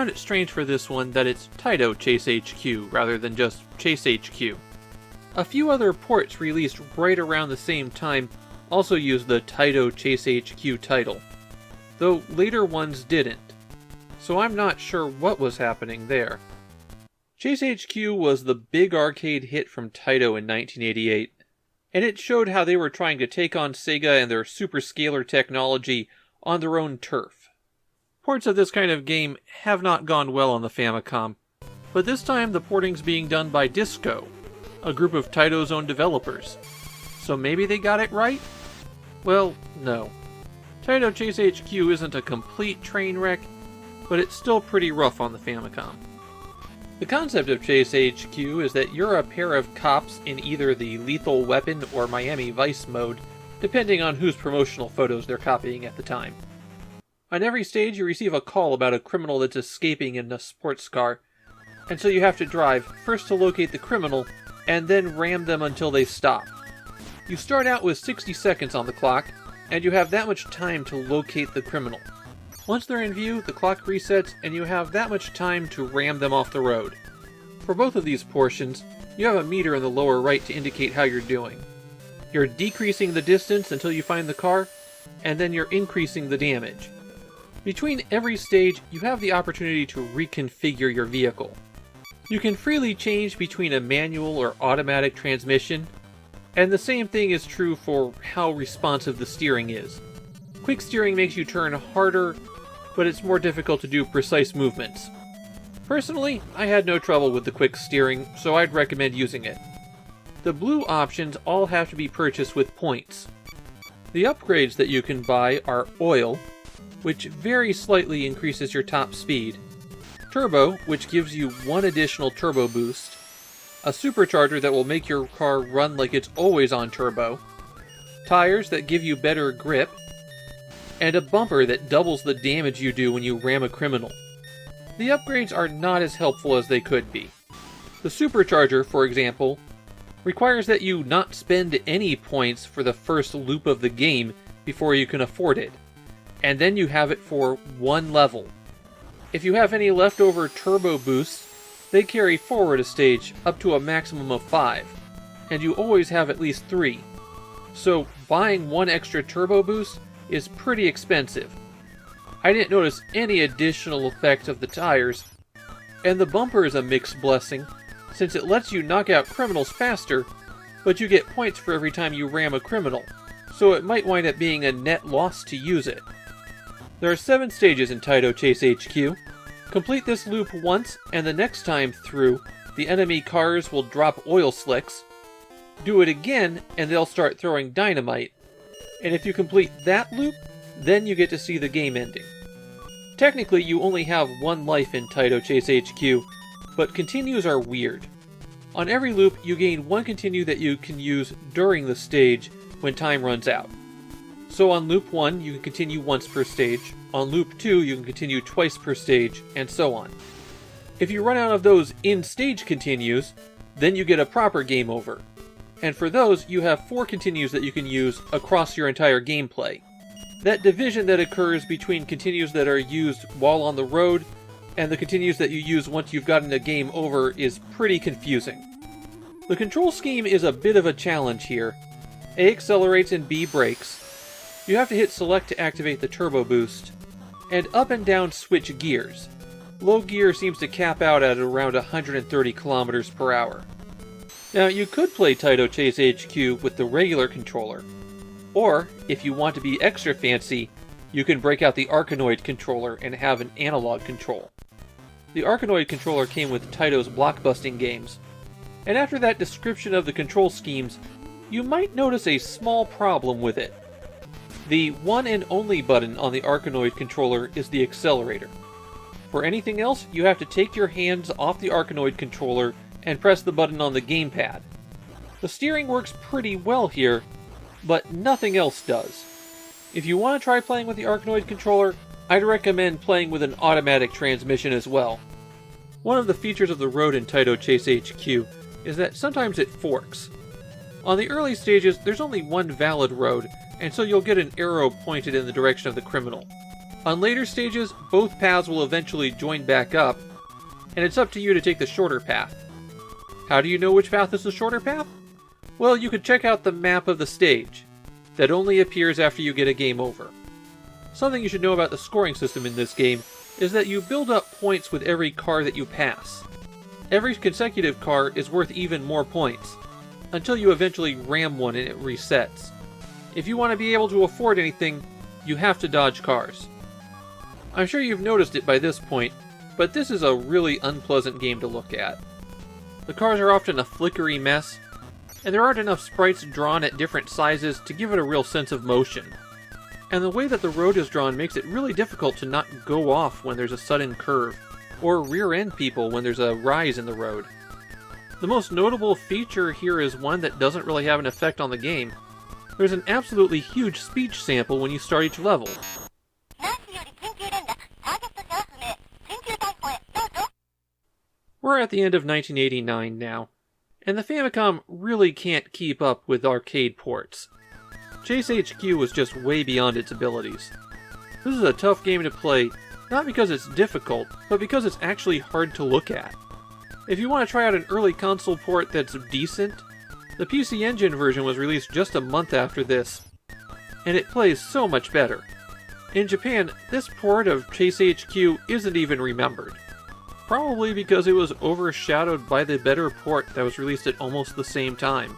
found it strange for this one that it's Taito Chase H.Q. rather than just Chase H.Q. A few other ports released right around the same time also used the Taito Chase H.Q. title, though later ones didn't, so I'm not sure what was happening there. Chase H.Q. was the big arcade hit from Taito in 1988, and it showed how they were trying to take on Sega and their superscalar technology on their own turf. Ports of this kind of game have not gone well on the Famicom, but this time the porting's being done by Disco, a group of Taito's own developers. So maybe they got it right? Well, no. Taito Chase H.Q. isn't a complete train wreck, but it's still pretty rough on the Famicom. The concept of Chase H.Q. is that you're a pair of cops in either the Lethal Weapon or Miami Vice mode, depending on whose promotional photos they're copying at the time. On every stage you receive a call about a criminal that's escaping in a sports car, and so you have to drive, first to locate the criminal, and then ram them until they stop. You start out with 60 seconds on the clock, and you have that much time to locate the criminal. Once they're in view, the clock resets, and you have that much time to ram them off the road. For both of these portions, you have a meter in the lower right to indicate how you're doing. You're decreasing the distance until you find the car, and then you're increasing the damage. Between every stage, you have the opportunity to reconfigure your vehicle. You can freely change between a manual or automatic transmission, and the same thing is true for how responsive the steering is. Quick steering makes you turn harder, but it's more difficult to do precise movements. Personally, I had no trouble with the quick steering, so I'd recommend using it. The blue options all have to be purchased with points. The upgrades that you can buy are oil, which very slightly increases your top speed, turbo, which gives you one additional turbo boost, a supercharger that will make your car run like it's always on turbo, tires that give you better grip, and a bumper that doubles the damage you do when you ram a criminal. The upgrades are not as helpful as they could be. The supercharger, for example, requires that you not spend any points for the first loop of the game before you can afford it, and then you have it for one level. If you have any leftover turbo boosts, they carry forward a stage up to a maximum of 5, and you always have at least 3. So buying one extra turbo boost is pretty expensive. I didn't notice any additional effect of the tires, and the bumper is a mixed blessing, since it lets you knock out criminals faster, but you get points for every time you ram a criminal, so it might wind up being a net loss to use it. There are 7 stages in Taito Chase H.Q. Complete this loop once, and the next time through, the enemy cars will drop oil slicks. Do it again, and they'll start throwing dynamite. And if you complete that loop, then you get to see the game ending. Technically, you only have one life in Taito Chase H.Q., but continues are weird. On every loop, you gain one continue that you can use during the stage when time runs out. So on loop 1, you can continue once per stage. On loop 2, you can continue twice per stage, and so on. If you run out of those in-stage continues, then you get a proper game over. And for those, you have 4 continues that you can use across your entire gameplay. That division that occurs between continues that are used while on the road and the continues that you use once you've gotten a game over is pretty confusing. The control scheme is a bit of a challenge here. A accelerates and B brakes. You have to hit select to activate the turbo boost, and up and down switch gears. Low gear seems to cap out at around 130 kilometers per hour. Now, you could play Taito Chase H.Q. with the regular controller, or, if you want to be extra fancy, you can break out the Arkanoid controller and have an analog control. The Arkanoid controller came with Taito's blockbusting games, and after that description of the control schemes, you might notice a small problem with it. The one and only button on the Arkanoid controller is the accelerator. For anything else, you have to take your hands off the Arkanoid controller and press the button on the gamepad. The steering works pretty well here, but nothing else does. If you want to try playing with the Arkanoid controller, I'd recommend playing with an automatic transmission as well. One of the features of the road in Taito Chase H.Q. is that sometimes it forks. On the early stages, there's only one valid road, and so you'll get an arrow pointed in the direction of the criminal. On later stages, both paths will eventually join back up, and it's up to you to take the shorter path. How do you know which path is the shorter path? Well, you could check out the map of the stage. That only appears after you get a game over. Something you should know about the scoring system in this game is that you build up points with every car that you pass. Every consecutive car is worth even more points, until you eventually ram one and it resets. If you want to be able to afford anything, you have to dodge cars. I'm sure you've noticed it by this point, but this is a really unpleasant game to look at. The cars are often a flickery mess, and there aren't enough sprites drawn at different sizes to give it a real sense of motion. And the way that the road is drawn makes it really difficult to not go off when there's a sudden curve, or rear-end people when there's a rise in the road. The most notable feature here is one that doesn't really have an effect on the game. There's an absolutely huge speech sample when you start each level. We're at the end of 1989 now, and the Famicom really can't keep up with arcade ports. Chase H.Q was just way beyond its abilities. This is a tough game to play, not because it's difficult, but because it's actually hard to look at. If you want to try out an early console port that's decent, the PC Engine version was released just a month after this, and it plays so much better. In Japan, this port of Chase H.Q isn't even remembered. Probably because it was overshadowed by the better port that was released at almost the same time.